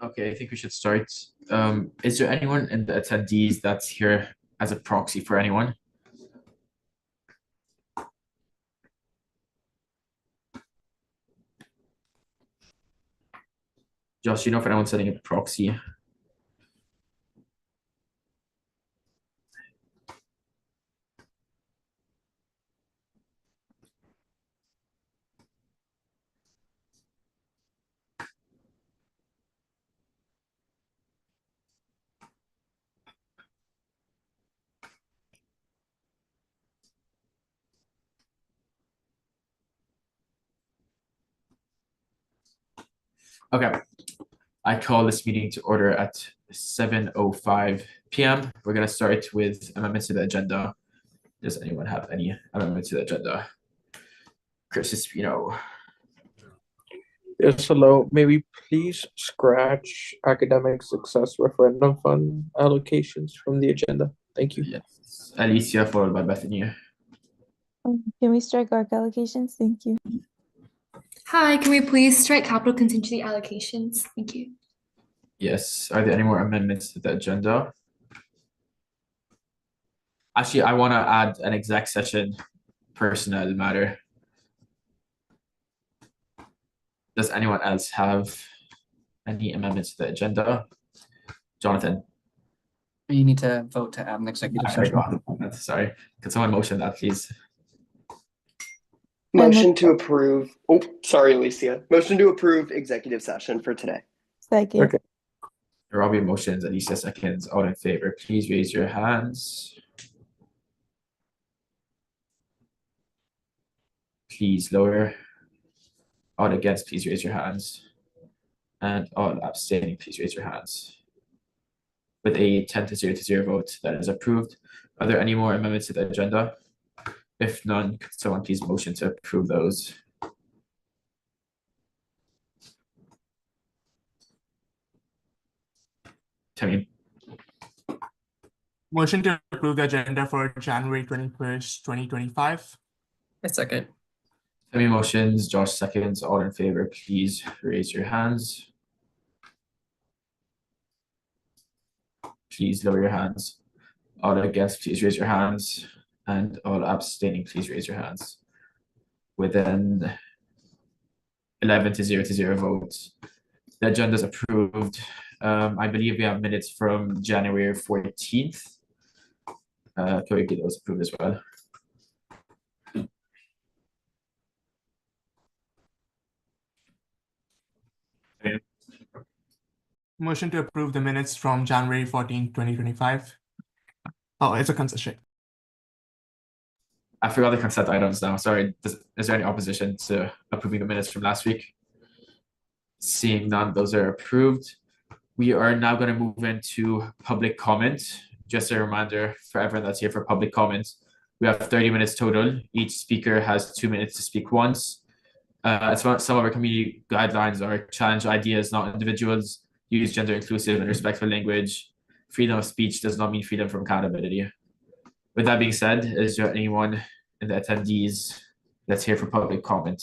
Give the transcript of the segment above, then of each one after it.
Okay, I think we should start. Is there anyone in the attendees that's here as a proxy for anyone? Josh, you know if anyone's setting a proxy? Okay, I call this meeting to order at 7:05 p.m. We're gonna start with amendments to the agenda. Does anyone have any amendments to the agenda? Chris Espino. Yes, hello. May we please scratch academic success referendum fund allocations from the agenda? Thank you. Yes. Alicia, followed by Bethany. Can we strike ARC allocations? Thank you. Hi, can we please strike capital contingency allocations? Thank you. Yes. Are there any more amendments to the agenda? Actually, I want to add an exec session personnel matter. Does anyone else have any amendments to the agenda? Jonathan. You need to vote to add an executive session. Sorry. Could someone motion that, please? Motion to approve. Oh, sorry, Alicia. Motion to approve executive session for today. Second. Okay. Robbie motions, Alicia seconds. All in favor, please raise your hands. Please lower. All against, please raise your hands. And all abstaining, please raise your hands. With a 10-0 vote, that is approved. Are there any more amendments to the agenda? If none, could someone please motion to approve those? Tammy. Motion to approve the agenda for January 21st, 2025. A second. Tammy motions, Josh seconds. All in favor, please raise your hands. Please lower your hands. All against, please raise your hands. And all abstaining, please raise your hands. With an 11-0 votes, the agenda is approved. I believe we have minutes from January 14th. Can we get those approved as well? Okay. Motion to approve the minutes from January 14th, 2025. Oh, it's a concession. I forgot the consent items now. Sorry. Is there any opposition to approving the minutes from last week? Seeing none, those are approved. We are now going to move into public comment. Just a reminder for everyone that's here for public comment, we have 30 minutes total. Each speaker has 2 minutes to speak once. Some of our community guidelines are challenge ideas, not individuals, use gender inclusive and respectful language. Freedom of speech does not mean freedom from accountability. With that being said, is there anyone in the attendees that's here for public comment?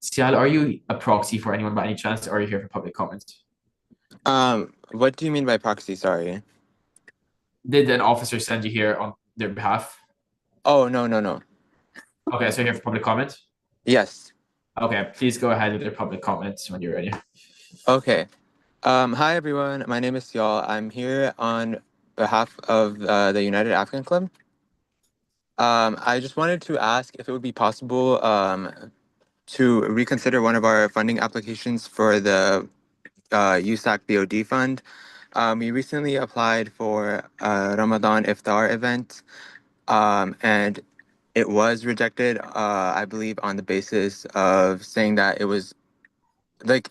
Sial, are you a proxy for anyone by any chance, or are you here for public comment? What do you mean by proxy? Sorry. Did an officer send you here on their behalf? Oh, no. Okay, so you're here for public comment? Yes. Okay, please go ahead with your public comments when you're ready. Okay. Hi, everyone. My name is Sial. I'm here on behalf of the United African Club. I just wanted to ask if it would be possible to reconsider one of our funding applications for the USAC BOD fund. We recently applied for a Ramadan Iftar event, and it was rejected, I believe, on the basis of saying that it was,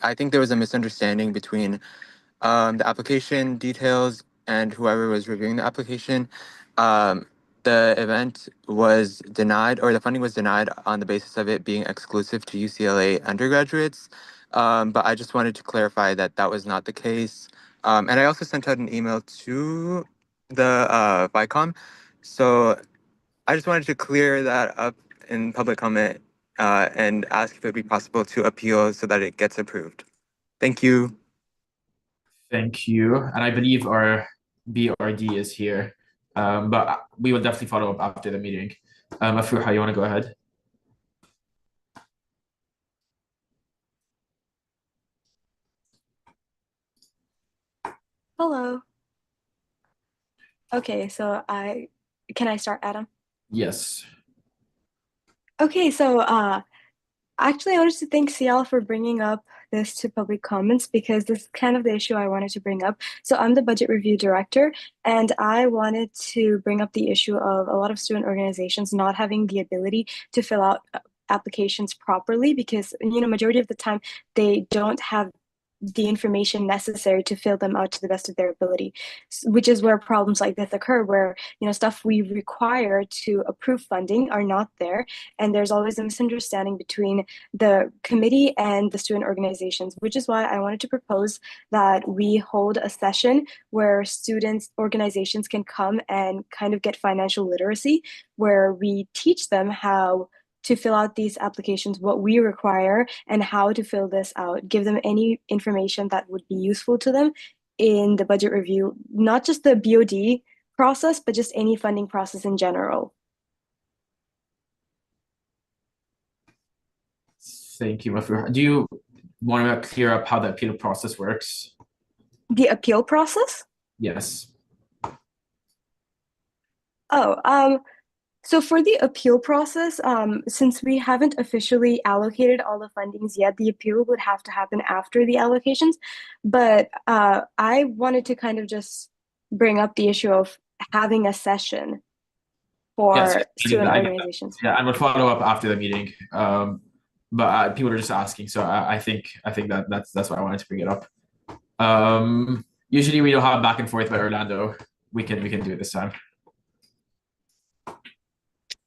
I think there was a misunderstanding between the application details and whoever was reviewing the application. The event was denied, or the funding was denied on the basis of it being exclusive to UCLA undergraduates. But I just wanted to clarify that that was not the case. And I also sent out an email to the VICOM. So I just wanted to clear that up in public comment and ask if it would be possible to appeal so that it gets approved. Thank you. Thank you. And I believe our BRD is here, but we will definitely follow up after the meeting. Mafuha, you want to go ahead? Hello. Okay, so can I start, Adam? Yes. Okay, so actually I wanted to thank CL for bringing up this to public comments because this is kind of the issue I wanted to bring up. So I'm the budget review director, and I wanted to bring up the issue of a lot of student organizations not having the ability to fill out applications properly because, majority of the time they don't have the information necessary to fill them out to the best of their ability, which is where problems like this occur, where stuff we require to approve funding are not there, and there's always a misunderstanding between the committee and the student organizations, which is why I wanted to propose that we hold a session where students organizations can come and kind of get financial literacy, where we teach them how to fill out these applications, what we require, and how to fill this out, give them any information that would be useful to them in the budget review, not just the BOD process, but just any funding process in general. Thank you, Mafuha. Do you want to clear up how the appeal process works? The appeal process? Yes. So for the appeal process, since we haven't officially allocated all the fundings yet, the appeal would have to happen after the allocations. But I wanted to kind of just bring up the issue of having a session for Yes, student organizations. Yeah, and we'll follow up after the meeting. But people are just asking, so I think that's why I wanted to bring it up. Usually we don't have back and forth by Orlando. We can do it this time.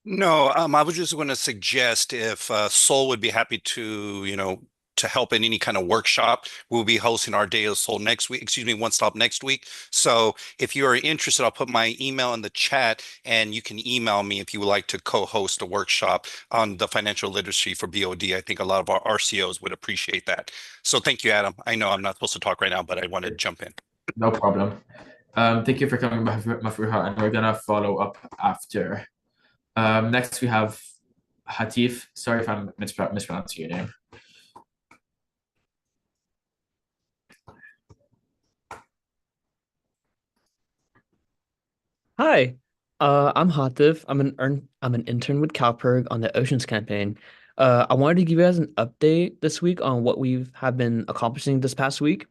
No, I was just going to suggest if Seoul would be happy to, to help in any kind of workshop. We'll be hosting our Day of Seoul next week, One Stop next week. So if you are interested, I'll put my email in the chat and you can email me if you would like to co-host a workshop on the financial literacy for BOD. I think a lot of our RCOs would appreciate that. So thank you, Adam. I know I'm not supposed to talk right now, but I wanted to jump in. No problem. Thank you for coming, Mafuha, and we're gonna follow up after. Next we have Hatif. Sorry if I'm mispronouncing your name. Hi, I'm Hatif. I'm an intern with CalPERG on the Oceans campaign. I wanted to give you guys an update this week on what have been accomplishing this past week.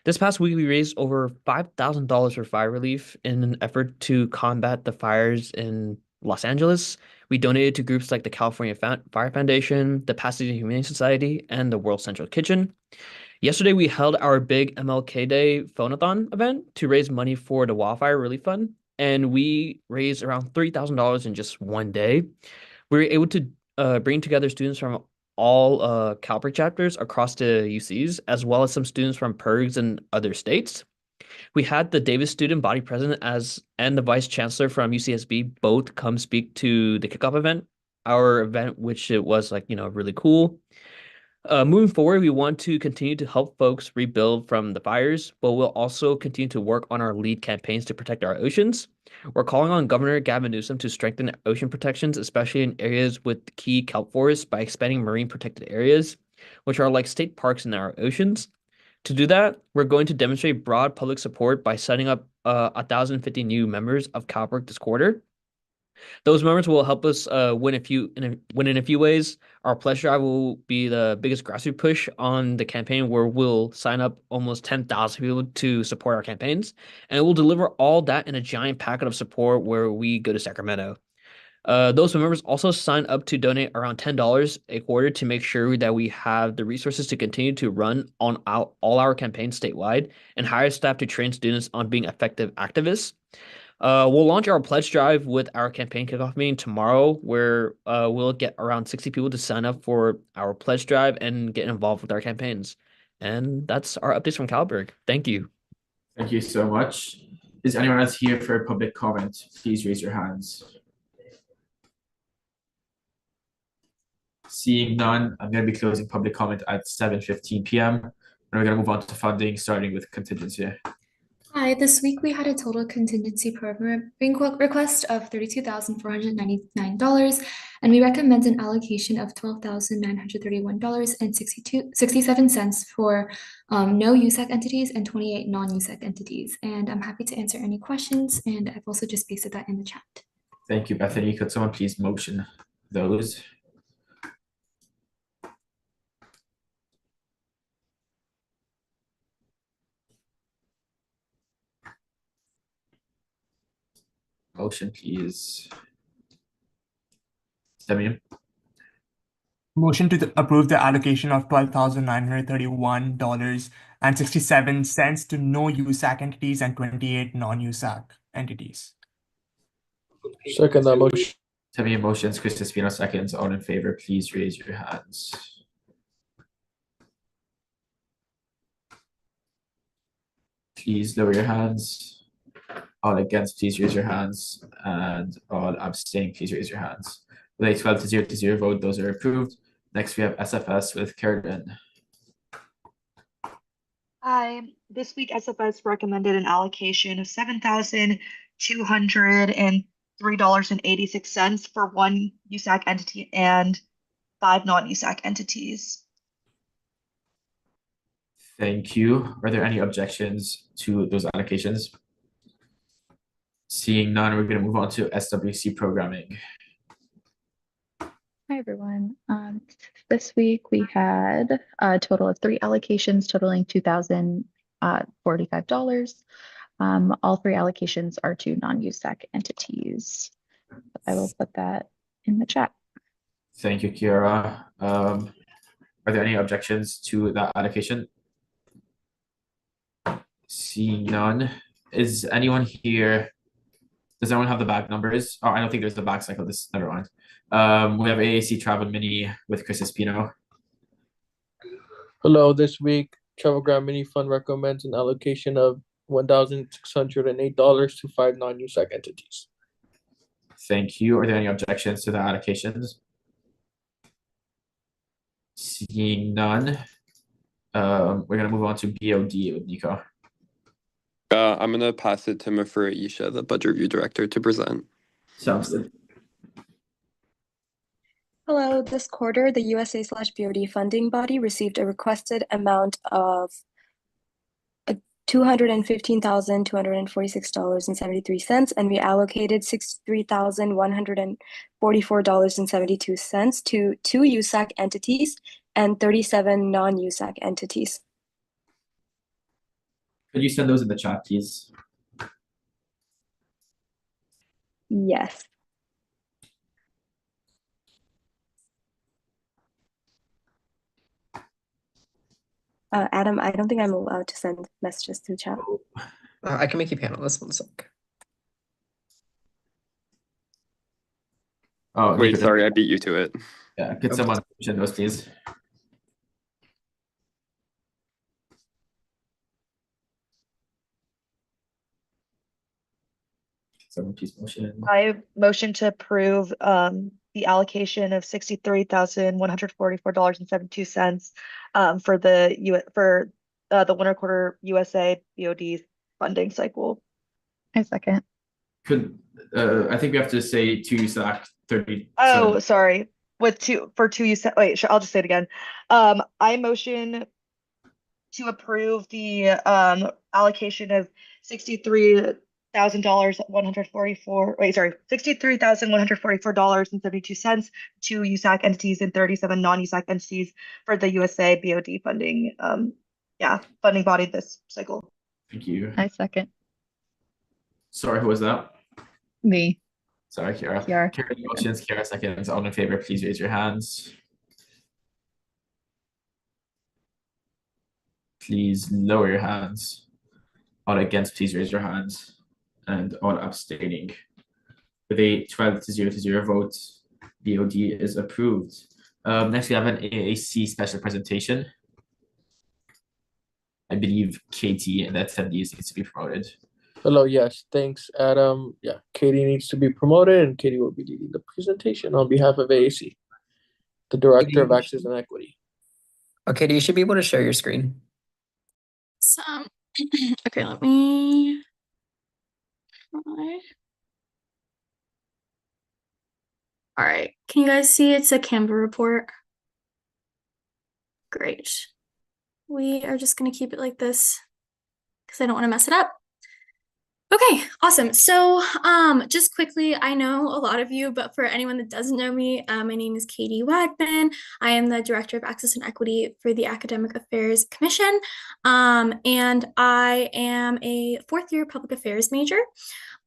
This past week, we raised over $5,000 for fire relief in an effort to combat the fires in Los Angeles. We donated to groups like the California Fire Foundation, the Pasadena Humane Society, and the World Central Kitchen. Yesterday, we held our big MLK Day phone-a-thon event to raise money for the Wildfire Relief Fund, and we raised around $3,000 in just one day. We were able to bring together students from all CalPERG chapters across the UCs, as well as some students from PERGs and other states. We had the Davis student body president and the vice chancellor from UCSB both come speak to the kickoff event, our event, which it was really cool. Moving forward, we want to continue to help folks rebuild from the fires, but we'll also continue to work on our lead campaigns to protect our oceans. We're calling on Governor Gavin Newsom to strengthen ocean protections, especially in areas with key kelp forests, by expanding marine protected areas, which are like state parks in our oceans. To do that, we're going to demonstrate broad public support by signing up 1,050 new members of CalPERG this quarter. Those members will help us win in a few ways. Our pledge drive will be the biggest grassroots push on the campaign, where we'll sign up almost 10,000 people to support our campaigns, and we'll deliver all that in a giant packet of support where we go to Sacramento. Those members also sign up to donate around $10 a quarter to make sure that we have the resources to continue to run on all our campaigns statewide and hire staff to train students on being effective activists. We'll launch our pledge drive with our campaign kickoff meeting tomorrow, where we'll get around 60 people to sign up for our pledge drive and get involved with our campaigns. And that's our updates from CalPERG. Thank you. Thank you so much. Is anyone else here for a public comment? Please raise your hands. Seeing none, I'm going to be closing public comment at 7:15 p.m. And we're going to move on to funding, starting with contingency. Hi, this week we had a total contingency program request of $32,499, and we recommend an allocation of $12,931.67 for no USAC entities and 28 non-USAC entities. And I'm happy to answer any questions, and I've also just pasted that in the chat. Thank you, Bethany. Could someone please motion those? Motion, please. Demian. Motion to approve the allocation of $12,931.67 to no USAC entities and 28 non-USAC entities. Second that motion. Demian motions, Chris Espino seconds. All in favor, please raise your hands. Please lower your hands. All against, please raise your hands. And all abstaining, please raise your hands. With a 12-0 vote, those are approved. Next, we have SFS with Kerrigan. Hi, this week SFS recommended an allocation of $7,203.86 for one USAC entity and 5 non-USAC entities. Thank you. Are there any objections to those allocations? Seeing none, we're going to move on to SWC programming. Hi, everyone. This week we had a total of 3 allocations totaling $2,045. All 3 allocations are to non-USAC entities. I will put that in the chat. Thank you, Kiara. Are there any objections to that allocation? Seeing none. Is anyone here? Does anyone have the bag numbers? Oh, I don't think there's the bag cycle. This never mind. We have AAC Travel Mini with Chris Espino. Hello, this week Travel Grant Mini Fund recommends an allocation of $1,608 to 5 non-USAC entities. Thank you. Are there any objections to the allocations? Seeing none, we're gonna move on to BOD with Nico. I'm gonna pass it to Mafura Isha, the Budget Review Director, to present. Sounds good. Hello, this quarter, the USA/BOD funding body received a requested amount of $215,246.73, and we allocated $63,144.72 to 2 USAC entities and 37 non-USAC entities. Could you send those in the chat, please? Yes. Adam, I don't think I'm allowed to send messages through chat. I can make you panelist 1 sec. Oh, Wait, Nico, sorry, I beat you to it. Yeah, could someone mention those, please? Someone please motion. I motion to approve the allocation of $63,144.72 for the winter quarter USA BOD funding cycle. I second. Could I think we have to say 2 USAC 30. Oh, sorry. With 2 USAC. Wait, sure, I'll just say it again. I motion to approve the allocation of $63,144.72 to USAC entities and 37 non-USAC entities for the USA BOD funding funding body this cycle. Thank you. I second. Sorry, who was that? Me. Sorry, Kiara. Kiara. Kiara motions, Kiara seconds. All in favor, please raise your hands. Please lower your hands. All against, please raise your hands. And all abstaining. With a 12-0 vote, BOD is approved. Next, we have an AAC special presentation. I believe Katie and the attendees needs to be promoted. Hello, yes, thanks, Adam. Yeah, Katie needs to be promoted, and Katie will be leading the presentation on behalf of AAC. the Director of Access and Equity. Okay, you should be able to share your screen. So, okay, let me try. All right, can you guys see it's a Canva report? Great. We are just going to keep it like this because I don't want to mess it up. Okay, awesome. So just quickly, I know a lot of you, but for anyone that doesn't know me, my name is Katie Wagman. I am the Director of Access and Equity for the Academic Affairs Commission, and I am a fourth-year public affairs major.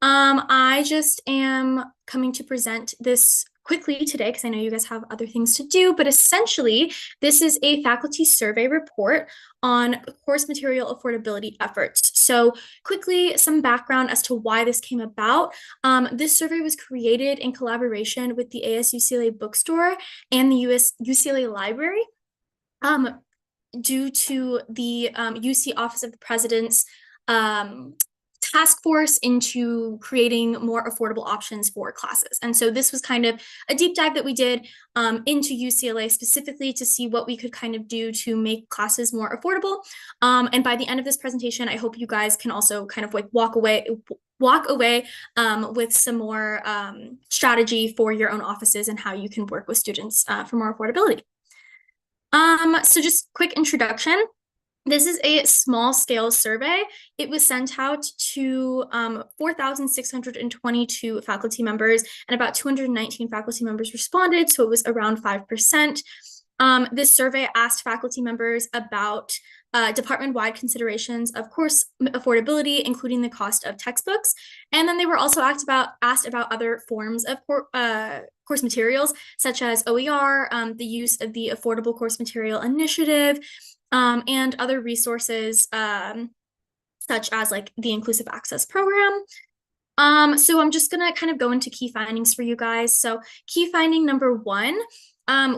I just am coming to present this quickly today because I know you guys have other things to do, but essentially this is a faculty survey report on course material affordability efforts. So quickly, some background as to why this came about. This survey was created in collaboration with the ASUCLA bookstore and the UCLA library due to the UC Office of the President's task force into creating more affordable options for classes. And so this was kind of a deep dive that we did into UCLA specifically to see what we could kind of do to make classes more affordable. And by the end of this presentation, I hope you guys can also kind of like walk away with some more strategy for your own offices and how you can work with students for more affordability. So just quick introduction. This is a small scale survey. It was sent out to 4,622 faculty members, and about 219 faculty members responded, so it was around 5%. This survey asked faculty members about department-wide considerations of course affordability, including the cost of textbooks. And then they were also asked about other forms of course materials, such as OER, the use of the Affordable Course Material Initiative, and other resources such as like the Inclusive Access Program. So I'm just gonna kind of go into key findings for you guys. So key finding number one,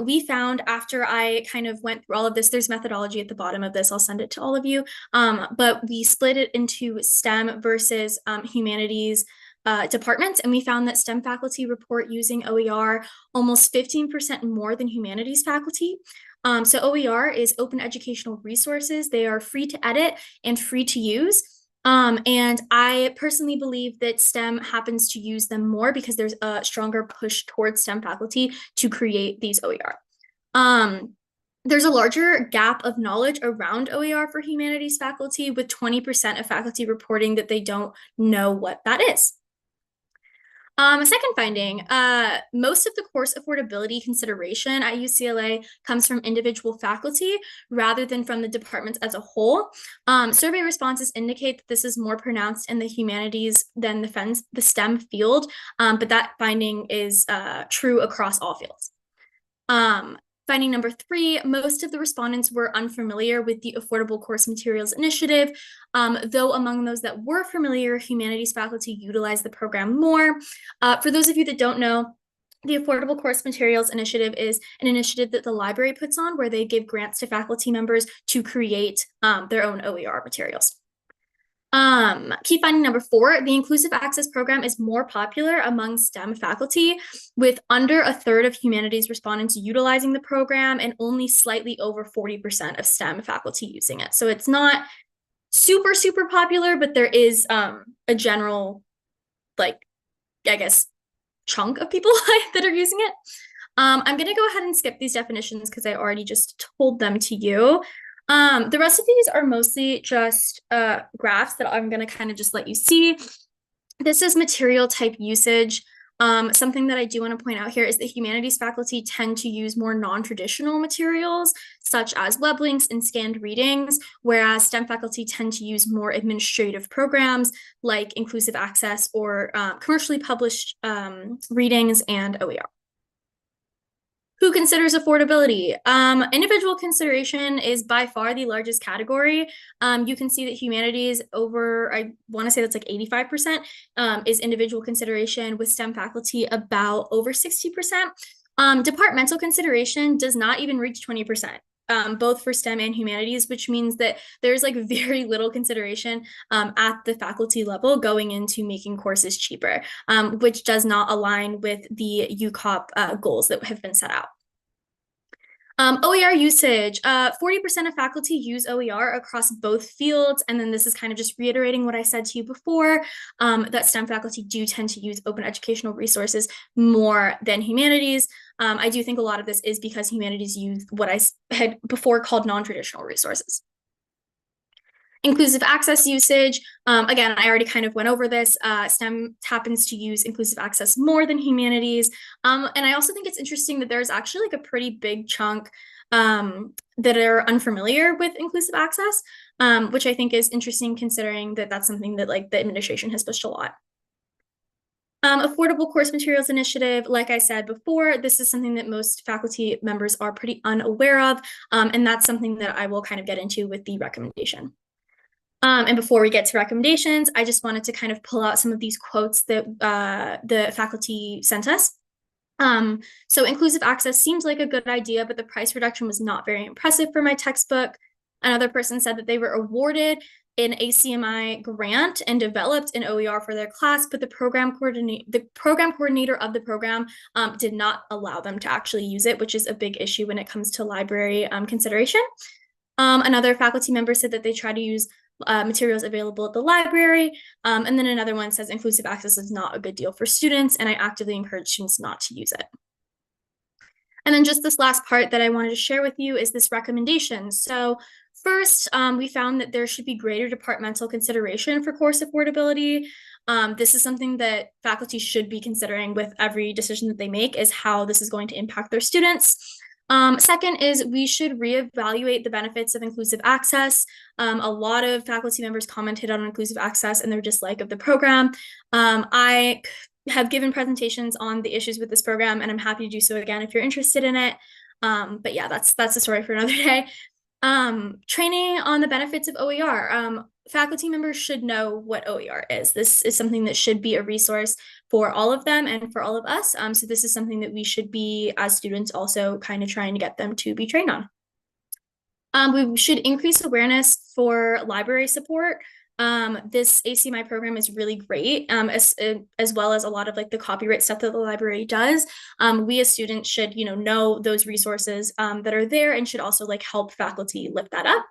we found after I kind of went through all of this, there's methodology at the bottom of this, I'll send it to all of you, but we split it into STEM versus humanities departments, and we found that STEM faculty report using OER almost 15% more than humanities faculty. So OER is open educational resources. They are free to edit and free to use. And I personally believe that STEM happens to use them more because there's a stronger push towards STEM faculty to create these OER. There's a larger gap of knowledge around OER for humanities faculty, with 20% of faculty reporting that they don't know what that is. Second finding, most of the course affordability consideration at UCLA comes from individual faculty rather than from the departments as a whole. Survey responses indicate that this is more pronounced in the humanities than the STEM field, but that finding is true across all fields. Finding number three, most of the respondents were unfamiliar with the Affordable Course Materials Initiative, though among those that were familiar, humanities faculty utilized the program more. For those of you that don't know, the Affordable Course Materials Initiative is an initiative that the library puts on where they give grants to faculty members to create their own OER materials. Key finding number four, the Inclusive Access Program is more popular among STEM faculty, with under a third of humanities respondents utilizing the program and only slightly over 40% of STEM faculty using it. So it's not super, super popular, but there is a general, like, I guess, chunk of people that are using it. I'm going to go ahead and skip these definitions because I already just told them to you. The rest of these are mostly just graphs that I'm going to kind of just let you see. This is material type usage. Something that I do want to point out here is that humanities faculty tend to use more non-traditional materials, such as web links and scanned readings, whereas STEM faculty tend to use more administrative programs like Inclusive Access or commercially published readings and OER. Who considers affordability? Individual consideration is by far the largest category. You can see that humanities I want to say that's like 85% is individual consideration, with STEM faculty about over 60%. Departmental consideration does not even reach 20%. Both for STEM and humanities, which means that there's like very little consideration at the faculty level going into making courses cheaper, which does not align with the UCOP goals that have been set out. OER usage, 40% of faculty use OER across both fields. And then this is kind of just reiterating what I said to you before, that STEM faculty do tend to use open educational resources more than humanities. I do think a lot of this is because humanities use what I had before called non-traditional resources. Inclusive access usage, again, I already kind of went over this. STEM happens to use inclusive access more than humanities. And I also think it's interesting that there's actually like a pretty big chunk that are unfamiliar with inclusive access, which I think is interesting considering that that's something that like the administration has pushed a lot. Affordable course materials initiative, like I said before, this is something that most faculty members are pretty unaware of, and that's something that I will kind of get into with the recommendation. And before we get to recommendations, I just wanted to kind of pull out some of these quotes that the faculty sent us. So inclusive access seems like a good idea, but the price reduction was not very impressive for my textbook. Another person said that they were awarded an ACMI grant and developed an OER for their class, but the program coordinator of the program did not allow them to actually use it, which is a big issue when it comes to library consideration. Another faculty member said that they try to use materials available at the library. And then another one says inclusive access is not a good deal for students, and I actively encourage students not to use it. And then just this last part that I wanted to share with you is this recommendation. So first, we found that there should be greater departmental consideration for course affordability. This is something that faculty should be considering with every decision that they make, is how this is going to impact their students. Second is we should reevaluate the benefits of inclusive access. A lot of faculty members commented on inclusive access and their dislike of the program. I have given presentations on the issues with this program, and I'm happy to do so again if you're interested in it. But yeah, that's a story for another day. Training on the benefits of OER. Faculty members should know what OER is. This is something that should be a resource for all of them and for all of us. So this is something that we should be, as students, also kind of trying to get them to be trained on. We should increase awareness for library support. This ACMI program is really great, as well as a lot of like the copyright stuff that the library does. We as students should, know those resources that are there, and should also like help faculty lift that up.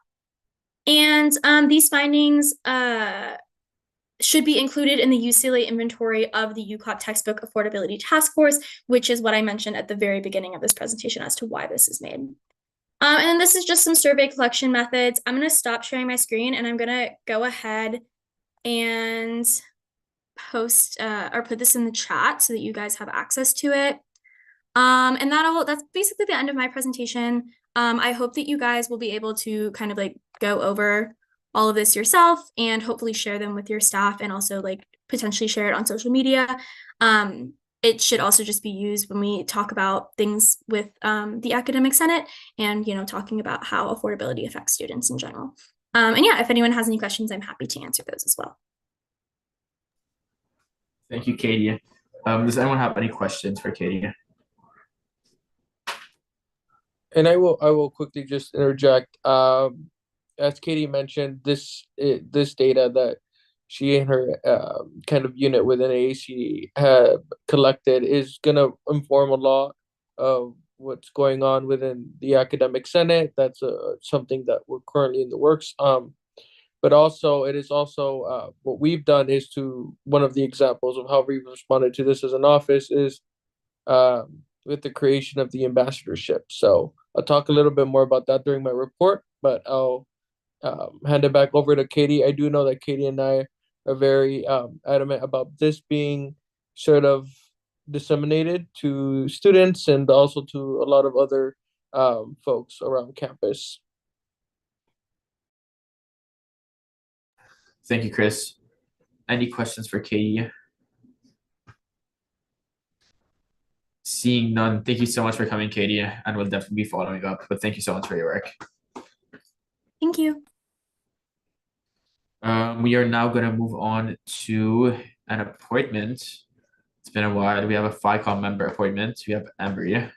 And these findings should be included in the UCLA inventory of the UCOP textbook affordability task force, which is what I mentioned at the very beginning of this presentation as to why this is made. And then this is just some survey collection methods. I'm going to stop sharing my screen, and I'm going to go ahead and post or put this in the chat so that you guys have access to it. And that's basically the end of my presentation. I hope that you guys will be able to kind of like go over all of this yourself and hopefully share them with your staff, and also like potentially share it on social media. It should also just be used when we talk about things with the Academic Senate, and talking about how affordability affects students in general. And yeah, if anyone has any questions, I'm happy to answer those as well. Thank you, Katie. Does anyone have any questions for Katie? And I will quickly just interject. As Katie mentioned, this data that she and her kind of unit within AAC have collected is going to inform a lot of what's going on within the Academic Senate. That's something that we're currently in the works. But also, it is also what we've done is one of the examples of how we've responded to this as an office is with the creation of the ambassadorship. So I'll talk a little bit more about that during my report, but I'll hand it back over to Katie. I do know that Katie and I are very adamant about this being sort of disseminated to students and also to a lot of other folks around campus. Thank you, Chris. Any questions for Katie? Seeing none, thank you so much for coming, Katie, and we'll definitely be following up, but thank you so much for your work. Thank you. We are now going to move on to an appointment. It's been a while. We have a FICOM member appointment. We have Embry.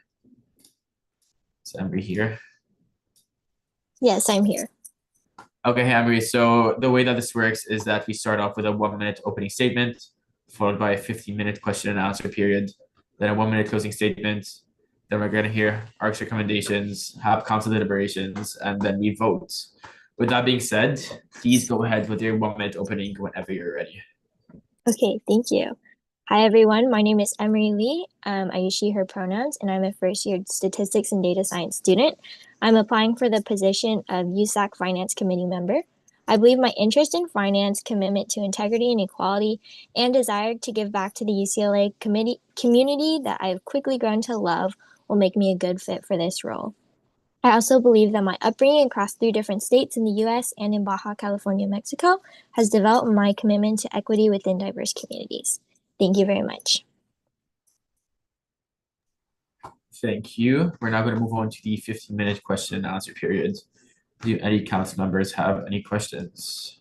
Is Embry here? Yes, I'm here. Okay, hey, Embry. So the way that this works is that we start off with a 1-minute opening statement, followed by a 15-minute question and answer period, then a 1-minute closing statement, Then we're gonna hear ARC's recommendations, have council deliberations, and then we vote. With that being said, please go ahead with your 1 minute opening whenever you're ready. Okay, thank you. Hi, everyone. My name is Emery Lee. I use she, her pronouns, and I'm a first-year statistics and data science student. I'm applying for the position of USAC Finance Committee member. I believe my interest in finance, commitment to integrity and equality, and desire to give back to the UCLA community that I have quickly grown to love will make me a good fit for this role. I also believe that my upbringing across 3 different states in the US and in Baja California, Mexico, has developed my commitment to equity within diverse communities. Thank you very much. Thank you. We're now going to move on to the 15-minute question and answer period. Do any council members have any questions?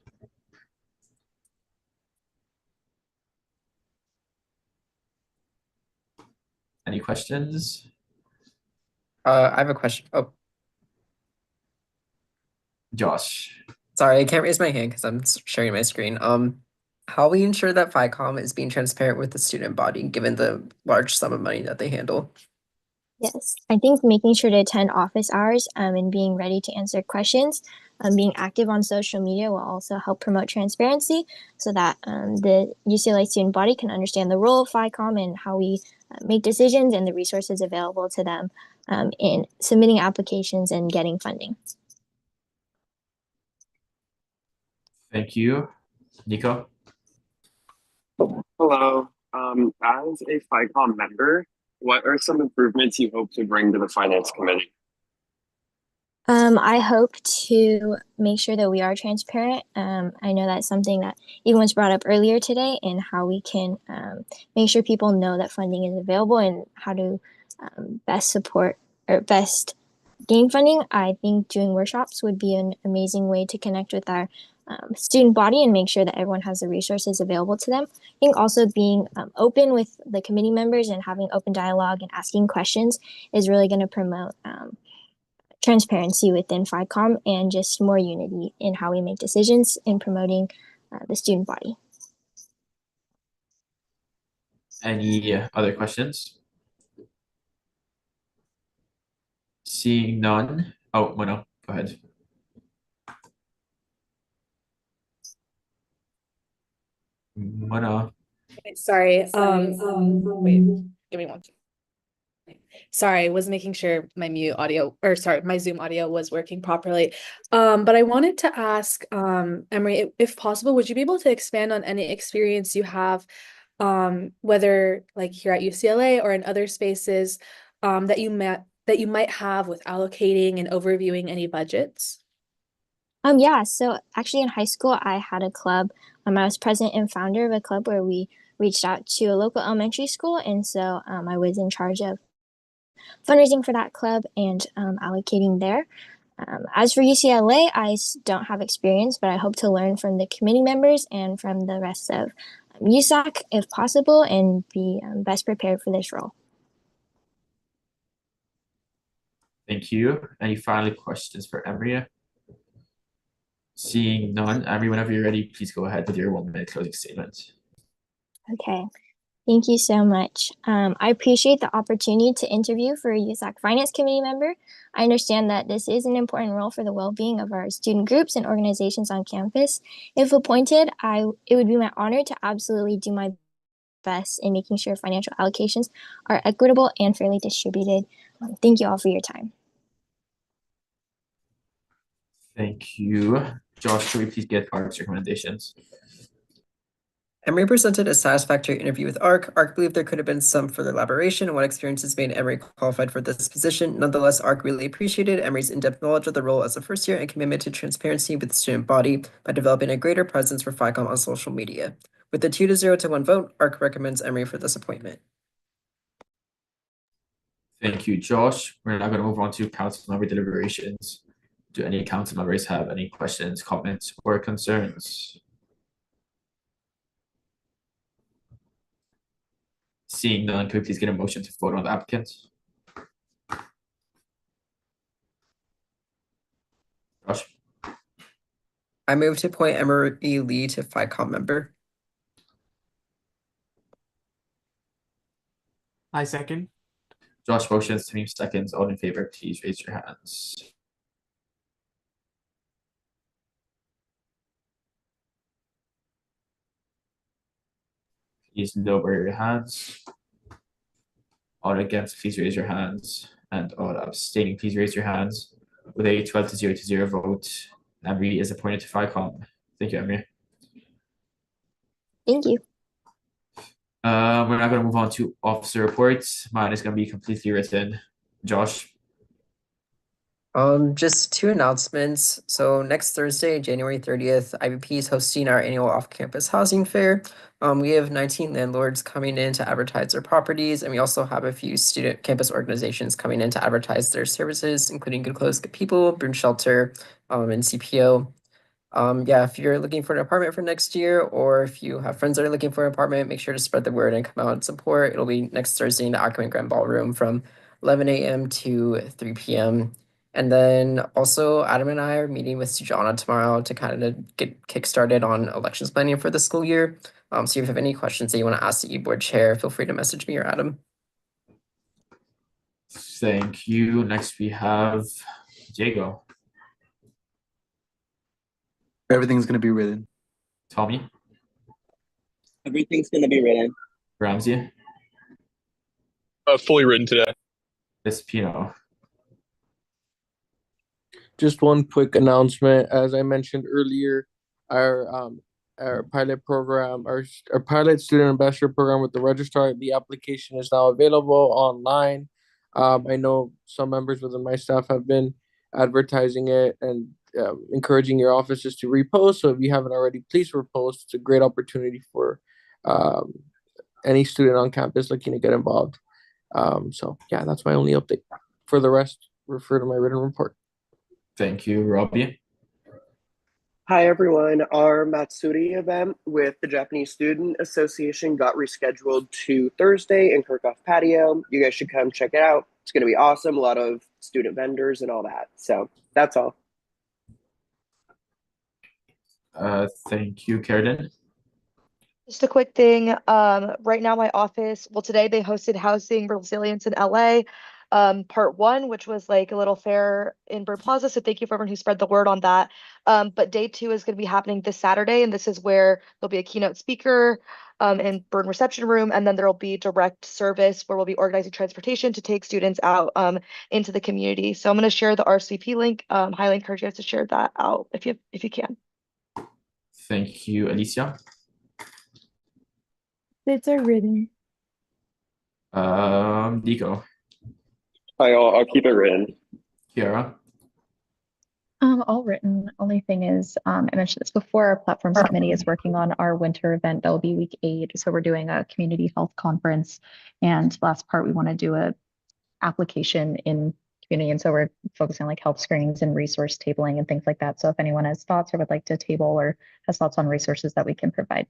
Any questions? I have a question. Oh, Josh. sorry, I can't raise my hand because I'm sharing my screen. How we ensure that FICOM is being transparent with the student body, given the large sum of money that they handle? Yes, I think making sure to attend office hours and being ready to answer questions, being active on social media will also help promote transparency so that the UCLA student body can understand the role of FICOM and how we make decisions and the resources available to them in submitting applications and getting funding. Thank you. Nico? Hello. As a FICOM member, what are some improvements you hope to bring to the finance committee? I hope to make sure that we are transparent. I know that's something that even was brought up earlier today, and how we can make sure people know that funding is available and how to best support or best gain funding. I think doing workshops would be an amazing way to connect with our student body and make sure that everyone has the resources available to them. I think also being open with the committee members and having open dialogue and asking questions is really going to promote transparency within FICOM and just more unity in how we make decisions in promoting the student body. Any other questions? Seeing none. Oh, Mono, go ahead. Mono. Sorry. Wait, give me one. Sorry, I was making sure my my Zoom audio was working properly. But I wanted to ask, Emery, if possible, would you be able to expand on any experience you have, whether like here at UCLA or in other spaces, that you might have with allocating and overviewing any budgets? Yeah, so actually in high school, I had a club. I was president and founder of a club where we reached out to a local elementary school. And so I was in charge of fundraising for that club and allocating there. As for UCLA, I don't have experience, but I hope to learn from the committee members and from the rest of USAC if possible and be best prepared for this role. Thank you. Any final questions for Emery? Seeing none, Emery, whenever you're ready, please go ahead with your 1 minute closing statement. Okay. Thank you so much. I appreciate the opportunity to interview for a USAC Finance Committee member. I understand that this is an important role for the well-being of our student groups and organizations on campus. If appointed, it would be my honor to absolutely do my best in making sure financial allocations are equitable and fairly distributed. Thank you all for your time. Thank you. Josh, could we please get ARC's recommendations? Emery presented a satisfactory interview with ARC. ARC believed there could have been some further elaboration on what experiences made Emery qualified for this position. Nonetheless, ARC really appreciated Emery's in-depth knowledge of the role as a first year and commitment to transparency with the student body by developing a greater presence for FICOM on social media. With a 2-0 to 1 vote, ARC recommends Emery for this appointment. Thank you, Josh. We're now going to move on to council member deliberations. Do any council members have any questions, comments, or concerns? Seeing none, could we please get a motion to vote on the applicants? Josh? I move to appoint Emery Lee to FICOM member. I second. Josh motions, Tamim seconds. All in favor, please raise your hands. Please lower your hands. All against, please raise your hands. And all abstaining, please raise your hands. With a 12-0 vote, Emery is appointed to FICOM. Thank you, Emery. Thank you. We're now going to move on to officer reports. Mine is going to be completely written. Josh. Just two announcements. So next Thursday, January 30th, IBP is hosting our annual off-campus housing fair. We have 19 landlords coming in to advertise their properties, and we also have a few student campus organizations coming in to advertise their services, including Good Clothes, Good People, Broom Shelter, and CPO. Yeah, if you're looking for an apartment for next year, or if you have friends that are looking for an apartment, make sure to spread the word and come out and support. It'll be next Thursday in the Acumen Grand Ballroom from 11 a.m. to 3 p.m. And then also Adam and I are meeting with Sujana tomorrow to kind of get kickstarted on elections planning for the school year. So if you have any questions that you want to ask the e-board chair, feel free to message me or Adam. Thank you. Next we have Diego. Everything's gonna be written. Tommy. Everything's gonna be written. Ramsey. Fully written today. Espino. Just one quick announcement. As I mentioned earlier, our pilot program, our pilot student ambassador program with the registrar, the application is now available online. I know some members within my staff have been advertising it and encouraging your offices to repost. So if you haven't already, please repost. It's a great opportunity for any student on campus looking to get involved. So yeah, that's my only update. For the rest, refer to my written report. Thank you, Robbie. Hi, everyone. Our Matsuri event with the Japanese Student Association got rescheduled to Thursday in Kirkhoff Patio. You guys should come check it out. It's going to be awesome. A lot of student vendors and all that. So that's all. Thank you, Carolyn. Just a quick thing. Right now my office, well, today they hosted Housing Resilience in LA, part one, which was like a little fair in Bird Plaza. So thank you for everyone who spread the word on that. But day two is going to be happening this Saturday, and this is where there'll be a keynote speaker in Bird Reception Room, and then there'll be direct service where we'll be organizing transportation to take students out into the community. So I'm going to share the RSVP link. Highly encourage you guys to share that out if you can. Thank you, Alicia. Bids are written. Nico. I'll keep it written. Kiara. All written. Only thing is, I mentioned this before, our platforms committee is working on our winter event. That will be week 8. So we're doing a community health conference. And last part, we want to do a application in community. And so we're focusing on like health screenings and resource tabling and things like that. So if anyone has thoughts or would like to table or has thoughts on resources that we can provide,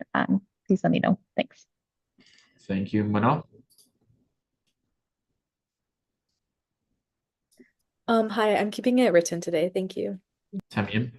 please let me know. Thanks. Thank you, Mano. Hi, I'm keeping it written today. Thank you. Tamim.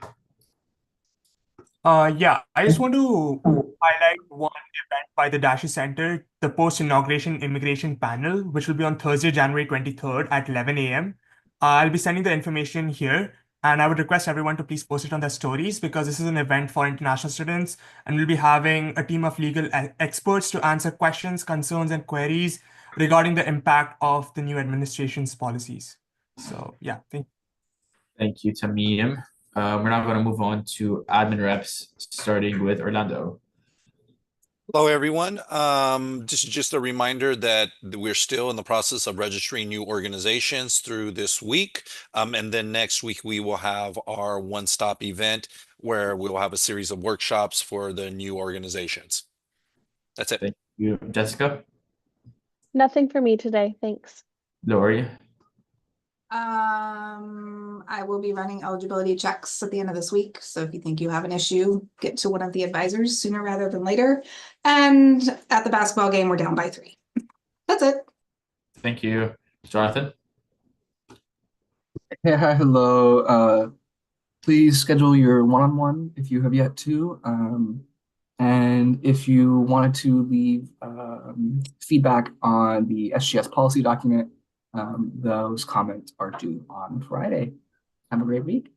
Yeah, I just want to highlight one event by the Dashi Center, the post-inauguration immigration panel, which will be on Thursday, January 23rd at 11 a.m. I'll be sending the information here, and I would request everyone to please post it on their stories because this is an event for international students, and we'll be having a team of legal experts to answer questions, concerns, and queries regarding the impact of the new administration's policies. So yeah, Thank you, Tamim. We're now going to move on to admin reps, starting with Orlando. Hello, everyone. Just a reminder that we're still in the process of registering new organizations through this week. And then next week, we will have our one-stop event where we will have a series of workshops for the new organizations. That's it. Thank you, Jessica. Nothing for me today. Thanks. Lori. I will be running eligibility checks at the end of this week. So if you think you have an issue, get to one of the advisors sooner rather than later. And at the basketball game, we're down by 3. That's it. Thank you, Jonathan. Yeah, hello. Please schedule your one-on-one if you have yet to. And if you wanted to leave feedback on the SGS policy document, those comments are due on Friday. Have a great week.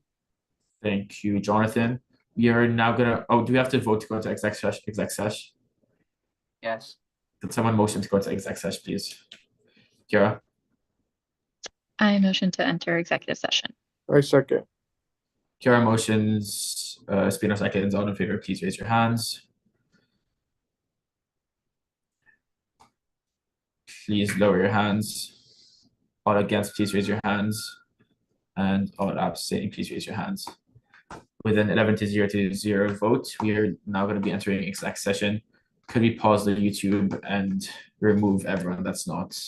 Thank you, Jonathan. We are now gonna, oh, do we have to vote to go into exec session? Yes. Could someone motion to go into exec session, please? Kira, I motion to enter executive session. I second. Kira motions, Spino seconds. All in favor, please raise your hands. Please lower your hands. All against, please raise your hands. And all abstaining, please raise your hands. With an 11 to 0 vote, we are now going to be entering exec session. Could we pause the YouTube and remove everyone that's not